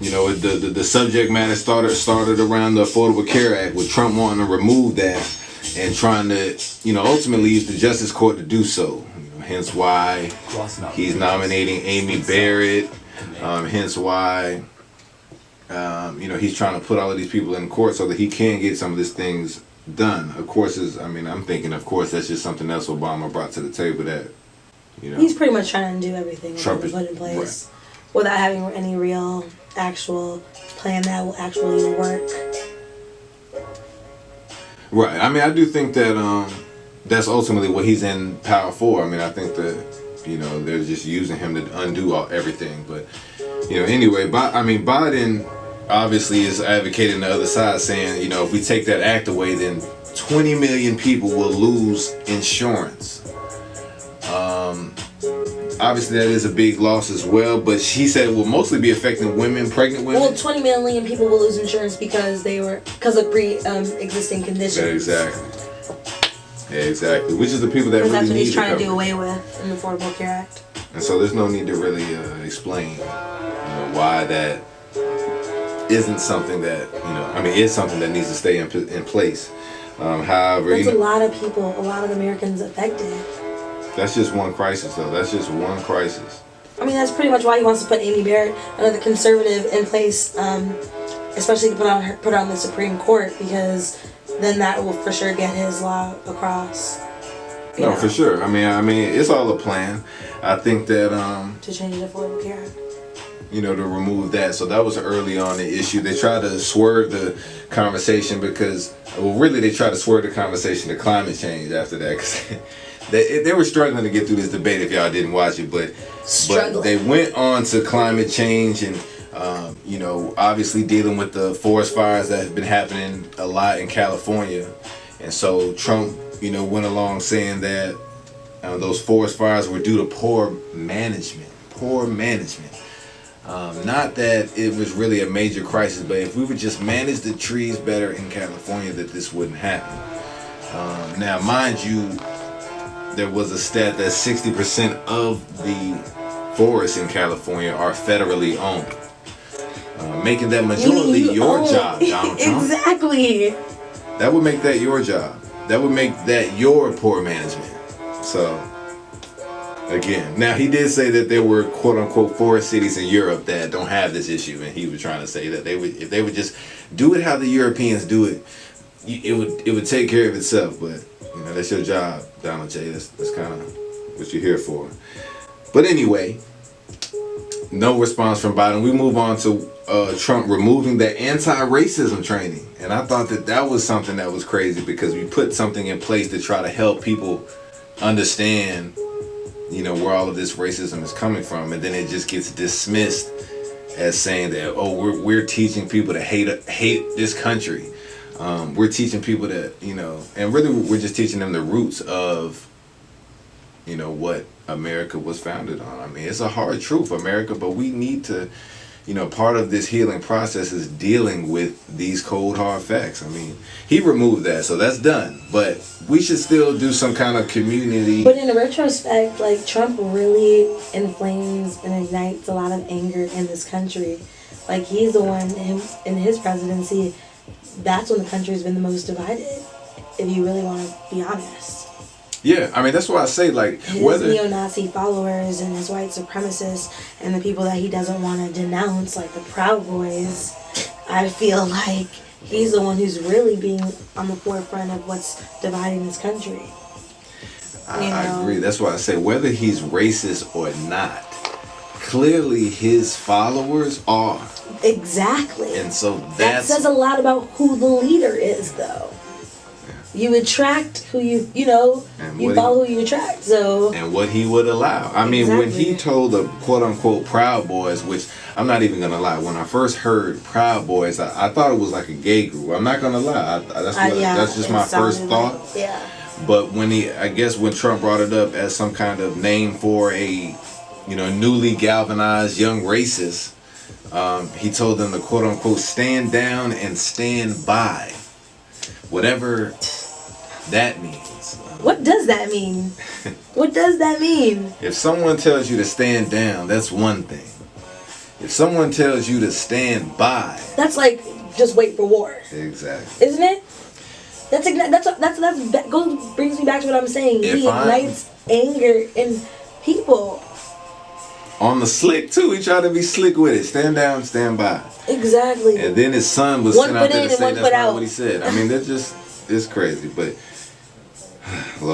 You know, the subject matter started around the Affordable Care Act, with Trump wanting to remove that and trying to, you know, ultimately use the Justice Court to do so. You know, hence why he's nominating Amy Barrett. Hence why, you know, he's trying to put all of these people in court so that he can get some of these things done. Of course, I'm thinking, of course, that's just something else Obama brought to the table that, you know. He's pretty much trying to do everything Trump put in place, right, without having any real, actual plan that will actually work. Right. I mean, I do think that that's ultimately what he's in power for. I mean, I think that, you know, they're just using him to undo everything. But, you know, anyway, Biden obviously is advocating the other side, saying, you know, if we take that act away, then 20 million people will lose insurance. Obviously, that is a big loss as well, but she said it will mostly be affecting women, pregnant women. Well, 20 million people will lose insurance because of pre-existing conditions. Yeah, exactly. Yeah, exactly. Which is the people that really need that's what he's trying to coverage. do away with in the Affordable Care Act. And so there's no need to really explain, you know, why that isn't something that, you know, I mean, it's something that needs to stay in place. However, that's a lot of people, a lot of Americans affected. That's just one crisis, though. That's just one crisis. I mean, that's pretty much why he wants to put Amy Barrett, another conservative, in place, especially to put her on the Supreme Court, because then that will for sure get his law across. No, for sure. I mean, it's all a plan. I think that to change the Affordable Care Act. You know, to remove that. So that was early on the issue. They tried to swerve the conversation because, well, really they tried to swerve the conversation to climate change after that. Cause they were struggling to get through this debate if y'all didn't watch it, but they went on to climate change and, you know, obviously dealing with the forest fires that have been happening a lot in California. And so Trump, you know, went along saying that those forest fires were due to poor management. Not that it was really a major crisis, but if we would just manage the trees better in California, that this wouldn't happen. Now, mind you, there was a stat that 60% of the forests in California are federally owned. Making that majority your job, Donald Trump. Exactly. That would make that your job. That would make that your poor management. So, again, now he did say that there were quote unquote forest cities in Europe that don't have this issue, and he was trying to say that if they would just do it how the Europeans do it, it would take care of itself. But you know, that's your job, Donald J. That's kind of what you're here for. But anyway, no response from Biden. We move on to Trump removing the anti-racism training, and I thought that was something that was crazy because we put something in place to try to help people understand, you know, where all of this racism is coming from, and then it just gets dismissed as saying that, oh, we're teaching people to hate this country. We're teaching people to, you know, and really we're just teaching them the roots of, you know, what America was founded on. I mean, it's a hard truth, America, but we need to, you know, part of this healing process is dealing with these cold hard facts. I mean, he removed that, so that's done. But we should still do some kind of community. But in retrospect, like, Trump really inflames and ignites a lot of anger in this country. Like, he's the one, in his presidency, that's when the country's been the most divided, if you really want to be honest. Yeah, I mean, that's why I say, like, his neo-Nazi followers and his white supremacists and the people that he doesn't want to denounce, like the Proud Boys, I feel like he's the one who's really being on the forefront of what's dividing this country. I agree. That's why I say, whether he's racist or not, clearly his followers are. Exactly. And so that says a lot about who the leader is, though. You attract who you follow who you attract. So, and what he would allow. I mean, when he told the quote unquote Proud Boys, which I'm not even gonna lie, when I first heard Proud Boys, I thought it was like a gay group. I'm not gonna lie. That's just my first thought. Yeah. But when when Trump brought it up as some kind of name for a, you know, newly galvanized young racist, he told them to quote unquote stand down and stand by. Whatever that means. What does that mean? What does that mean? If someone tells you to stand down, that's one thing. If someone tells you to stand by, that's like just wait for war. Exactly. Isn't it? Brings me back to what I'm saying. He ignites anger in people. On the slick too, he tried to be slick with it. Stand down, stand by. Exactly. And then his son was sent out there to say that's not what he said. I mean, it's crazy, but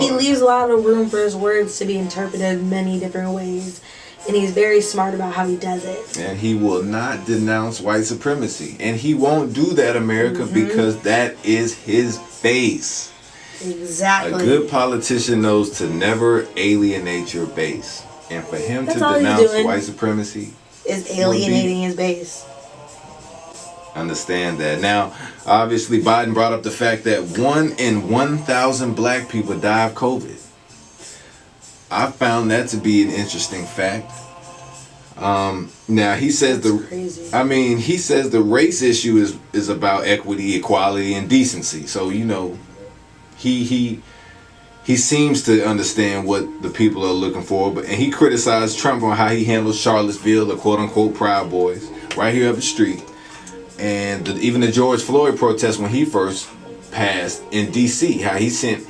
he leaves a lot of room for his words to be interpreted many different ways. And he's very smart about how he does it. And he will not denounce white supremacy. And he won't do that, America, because that is his base. Exactly. A good politician knows to never alienate your base. And for him to denounce white supremacy is alienating his base. Understand that. Now, obviously, Biden brought up the fact that 1 in 1,000 black people die of COVID. I found that to be an interesting fact. Now he says he says the race issue is about equity, equality, and decency. So he seems to understand what the people are looking for. And he criticized Trump on how he handled Charlottesville, the quote unquote Proud Boys, right here up the street, and even the George Floyd protest when he first passed in D.C. How he sent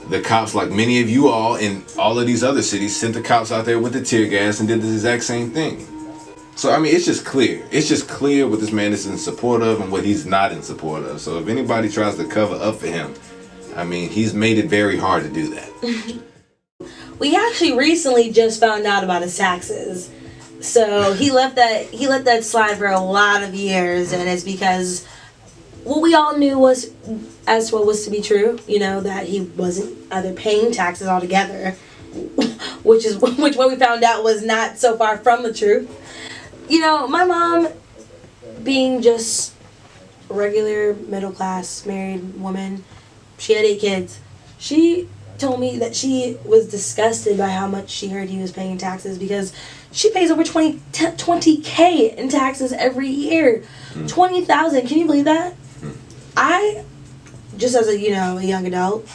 the cops, like many of you all in all of these other cities, sent the cops out there with the tear gas and did the exact same thing. So, I mean, it's just clear. It's just clear what this man is in support of and what he's not in support of. So if anybody tries to cover up for him, I mean, he's made it very hard to do that. We actually recently just found out about his taxes. So he let that slide for a lot of years, and it's because what we all knew was to be true, that he wasn't either paying taxes altogether, which what we found out was not so far from the truth. My mom, being just a regular middle class married woman, she had 8 kids. She told me that she was disgusted by how much she heard he was paying taxes, because she pays over $20K in taxes every year. $20,000. Can you believe that? I, just as a young adult,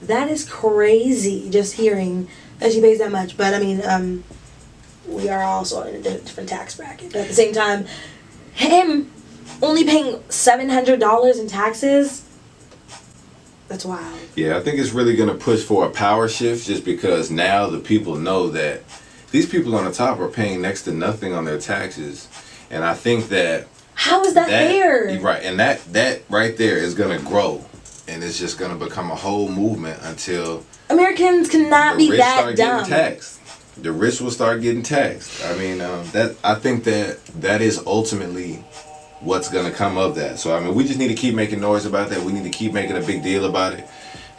that is crazy just hearing that she pays that much. But I mean, we are also in a different tax bracket. But at the same time, him only paying $700 in taxes, that's wild. Yeah, I think it's really going to push for a power shift, just because now the people know that these people on the top are paying next to nothing on their taxes. And I think that... How is that fair? Right, and that right there is going to grow. And it's just going to become a whole movement until... Americans cannot be that dumb. The rich will start getting taxed. I mean, I think that is ultimately what's going to come of that. So, I mean, we just need to keep making noise about that. We need to keep making a big deal about it,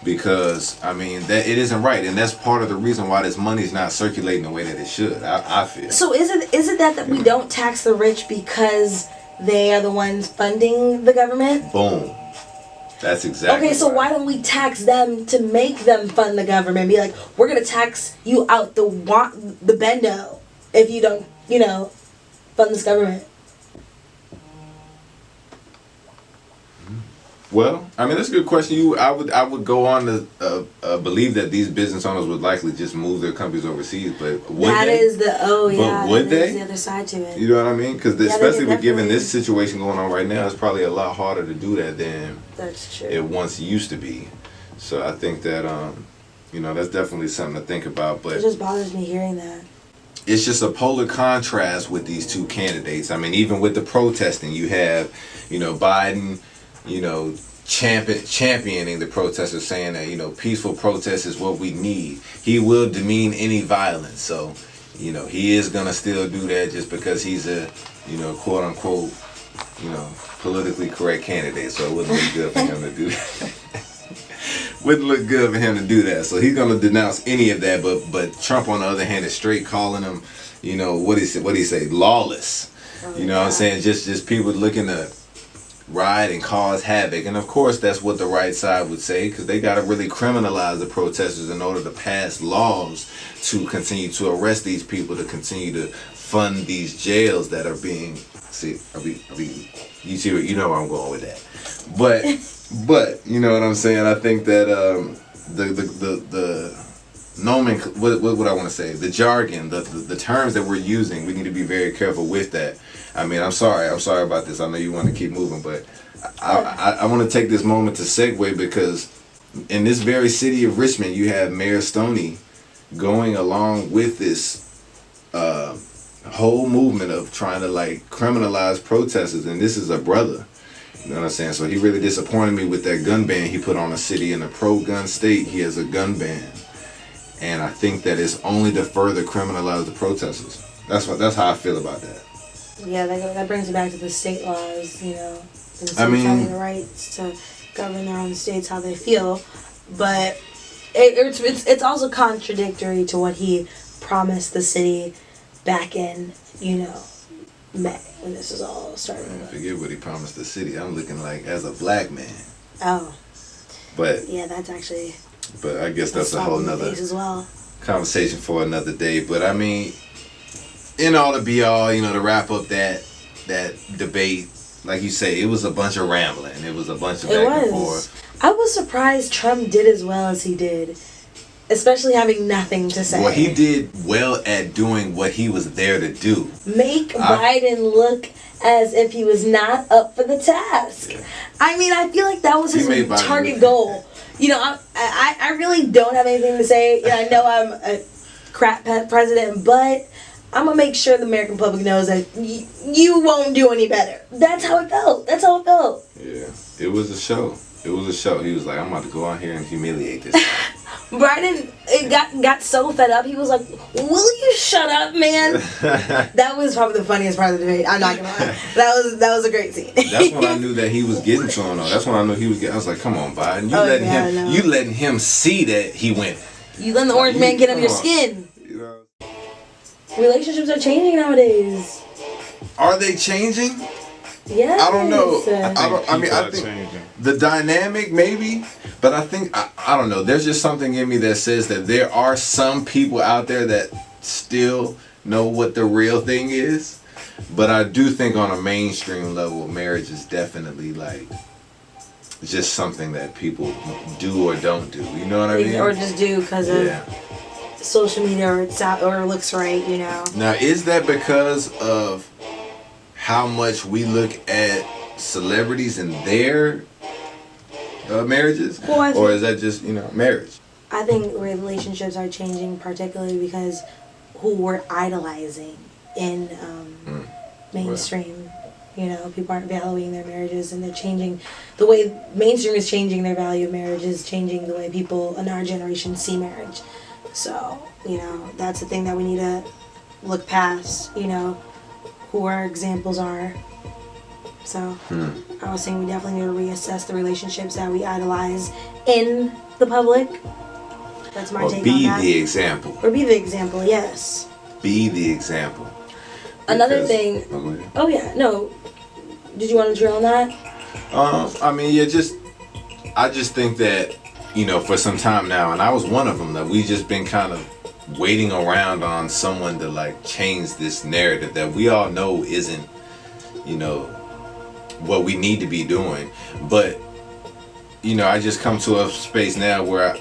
because, I mean, that it isn't right. And that's part of the reason why this money is not circulating the way that it should, I feel. So is it that we don't tax the rich because they are the ones funding the government? Boom. That's exactly okay, so why don't we tax them to make them fund the government? Be like, we're going to tax you out the bendo if you don't, fund this government. Well, I mean, that's a good question. I would go on to believe that these business owners would likely just move their companies overseas, but would that they? Is the but would they? Is the other side to it. You know what I mean? Because especially with given this situation going on right now, it's probably a lot harder to do that than that's true. It once used to be. So I think that that's definitely something to think about. But it just bothers me hearing that. It's just a polar contrast with these two candidates. I mean, even with the protesting, you have, Biden, championing the protesters, saying that, peaceful protest is what we need. He will demean any violence. So, he is going to still do that just because he's a, quote unquote, politically correct candidate. So it wouldn't look good for him to do that. Wouldn't look good for him to do that. So he's going to denounce any of that. But Trump, on the other hand, is straight calling him, what do you say, lawless. What I'm saying? Just people looking to riot and cause havoc. And of course that's what the right side would say, because they got to really criminalize the protesters in order to pass laws to continue to arrest these people, to continue to fund these jails that are being you see what, where I'm going with that. But you know what I'm saying? I think that what I want to say, the jargon, the terms that we're using, we need to be very careful with that. I mean, I'm sorry about this. I know you want to keep moving, but I want to take this moment to segue, because in this very city of Richmond, you have Mayor Stoney going along with this whole movement of trying to like criminalize protesters, and this is a brother. You know what I'm saying? So he really disappointed me with that gun ban he put on a city in a pro-gun state. He has a gun ban, and I think that it's only to further criminalize the protesters. That's how I feel about that. Yeah, that brings it back to the state laws. You know, the states I mean, having the rights to govern their own states how they feel, but it's also contradictory to what he promised the city back in, you know, May, when this was all starting. I forget what he promised the city. I'm looking like as a black man. Oh. But yeah, that's actually. But I guess that's a whole nother as well. Conversation for another day. But I mean, in all to be all, you know, to wrap up that debate, like you say, it was a bunch of rambling. It was a bunch of back and forth. I was surprised Trump did as well as he did. Especially having nothing to say. Well, he did well at doing what he was there to do. Make Biden look as if he was not up for the task. Yeah. I mean, I feel like that was his target goal. You know, I really don't have anything to say. Yeah, I know I'm a crap president, but I'm going to make sure the American public knows that you won't do any better. That's how it felt. Yeah, it was a show. He was like, I'm about to go out here and humiliate this guy. Biden got so fed up. He was like, "Will you shut up, man?" That was probably the funniest part of the debate. I'm not gonna lie. That was a great scene. That's when I knew that he was getting thrown off. That's when I knew he was getting. I was like, "Come on, Biden, you letting him see that he went. You letting the orange man get under your skin." You know? Relationships are changing nowadays. Are they changing? Yeah. I don't know. I think the dynamic maybe. But I think, I don't know, there's just something in me that says that there are some people out there that still know what the real thing is. But I do think on a mainstream level, marriage is definitely like just something that people do or don't do. You know what I mean? Or just do because of social media or looks right, you know. Now, is that because of how much we look at celebrities and their marriages, or is that just, you know, marriage? I think relationships are changing, particularly because who we're idolizing in mainstream. You know, people aren't valuing their marriages, and they're changing the way mainstream is changing their value of marriage, is changing the way people in our generation see marriage. So, you know, that's the thing that we need to look past. You know, who our examples are. So, I was saying we definitely need to reassess the relationships that we idolize in the public. That's my take on that. Be the example. Or be the example, yes. Be the example. Another thing. Oh, yeah, no. Did you want to drill on that? I mean, I just think that, you know, for some time now, and I was one of them, that we just been kind of waiting around on someone to, like, change this narrative that we all know isn't, you know, what we need to be doing. But, you know, I just come to a space now where,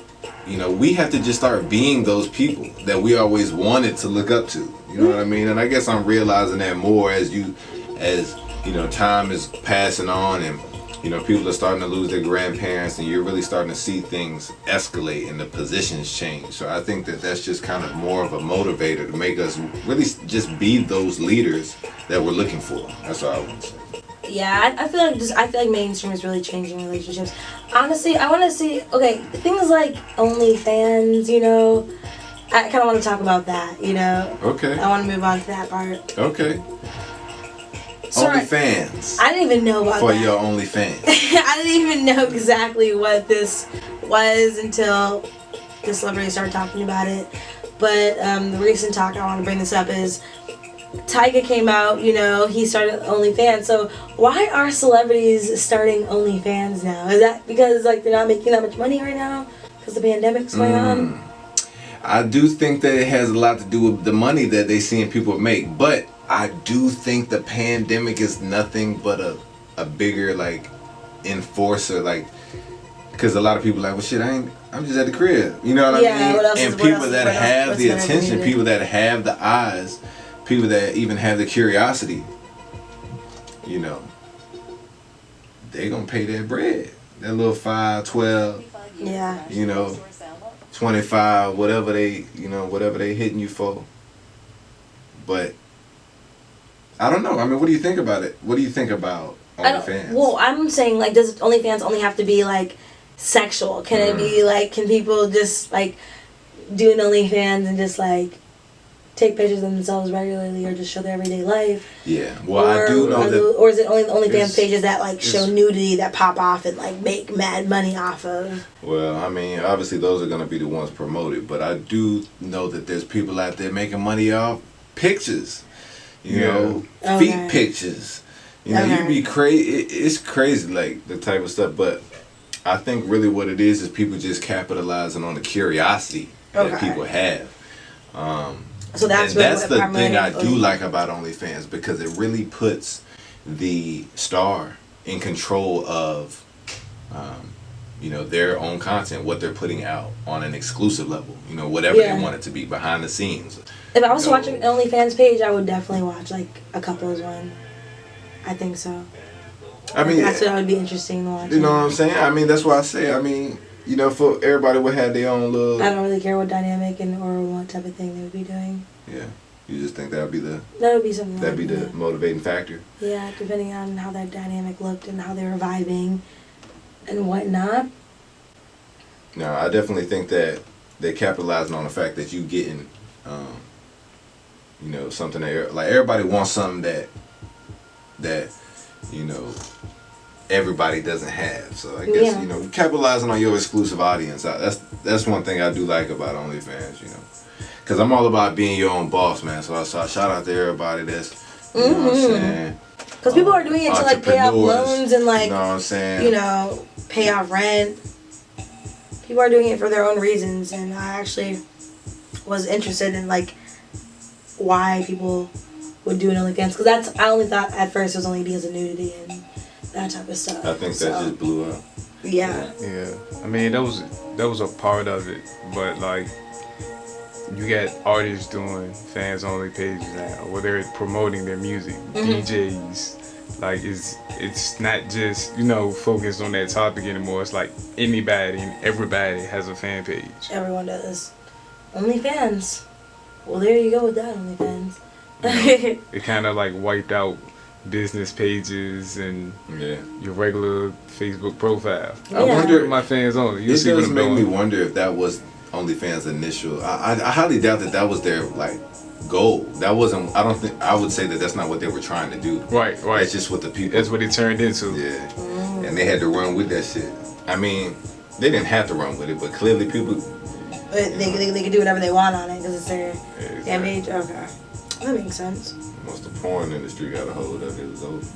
you know, we have to just start being those people that we always wanted to look up to. You know what I mean? And I guess I'm realizing that more as you know, time is passing on, and, you know, people are starting to lose their grandparents, and you're really starting to see things escalate and the positions change. So I think that that's just kind of more of a motivator to make us really just be those leaders that we're looking for. That's all I want to say. Yeah, I feel like mainstream is really changing relationships. Honestly, I want to see, things like OnlyFans, you know, I kind of want to talk about that, you know. Okay. I want to move on to that part. Okay. So OnlyFans. I didn't even know about that. For your OnlyFans. I didn't even know exactly what this was until the celebrity started talking about it. But the recent talk, I want to bring this up, is Tyga came out, you know, he started OnlyFans. So why are celebrities starting OnlyFans now? Is that because, like, they're not making that much money right now because the pandemic's going on? I do think that it has a lot to do with the money that they seeing people make, but I do think the pandemic is nothing but a bigger, like, enforcer, like, Because a lot of people like, well, shit, I'm just at the crib. You know what I mean? What else and is, people what that else, have the what's attention, needed? people that have the eyes, people that even have the curiosity, you know, they gonna pay that bread. That little 5, 12, Yeah. you know, 25, whatever they hitting you for. But I don't know. I mean, what do you think about it? What do you think about OnlyFans? Well, I'm saying, like, does OnlyFans only have to be, like, sexual? Can it be, like, can people just, like, do an OnlyFans and just, like, take pictures of themselves regularly or just show their everyday life? Yeah. Well, I do know that. Or is it only the OnlyFans pages that, like, show nudity that pop off and, like, make mad money off of? Well, I mean, obviously those are going to be the ones promoted, but I do know that there's people out there making money off pictures. You know, feet pictures. You know, you'd be crazy. It's crazy, like, the type of stuff, but I think really what it is people just capitalizing on the curiosity that people have. So that's the thing I do like about OnlyFans, because it really puts the star in control of, you know, their own content, what they're putting out on an exclusive level. You know, whatever they want it to be, behind the scenes. If I was to watch an OnlyFans page, I would definitely watch, like, a couple's one. I think so. I mean, that's what would be interesting to watch. You know what I'm saying? I mean, that's why I say, I mean, you know, for everybody would have their own little... I don't really care what dynamic or what type of thing they would be doing. Yeah. You just think that would be the... That would be something that'd be the motivating factor? Yeah, depending on how that dynamic looked and how they were vibing and whatnot. No, I definitely think that they're capitalizing on the fact that you getting, you know, something that, like, everybody wants something that, you know, everybody doesn't have. So I guess, you know, capitalizing on your exclusive audience. That's one thing I do like about OnlyFans, you know. Because I'm all about being your own boss, man. So I shout out to everybody that's, you know what I'm saying. Because people are doing it to, like, pay off loans and, like, you know what I'm saying? You know, pay off rent. People are doing it for their own reasons, and I actually was interested in, like, why people would do an OnlyFans. Because I only thought at first it was only because of nudity and that type of stuff. I think that just blew up. Yeah. Yeah. I mean, that was a part of it, but, like, you got artists doing fans only pages now, where they're promoting their music, DJs. Like, it's not just, you know, focused on that topic anymore. It's like anybody and everybody has a fan page. Everyone does. OnlyFans. Well, there you go with that, OnlyFans. It kind of, like, wiped out business pages and your regular Facebook profile. I wonder if my fans only. It does make me wonder if that was OnlyFans' initial. I highly doubt that was their, like, goal. That wasn't. I don't think. I would say that that's not what they were trying to do. Right. That's just what the people. That's what it turned into. Yeah. And they had to run with that shit. I mean, they didn't have to run with it, but clearly people. But they could do whatever they want on it because it's their page. Okay, that makes sense. Once the porn industry got a hold of it, it was over.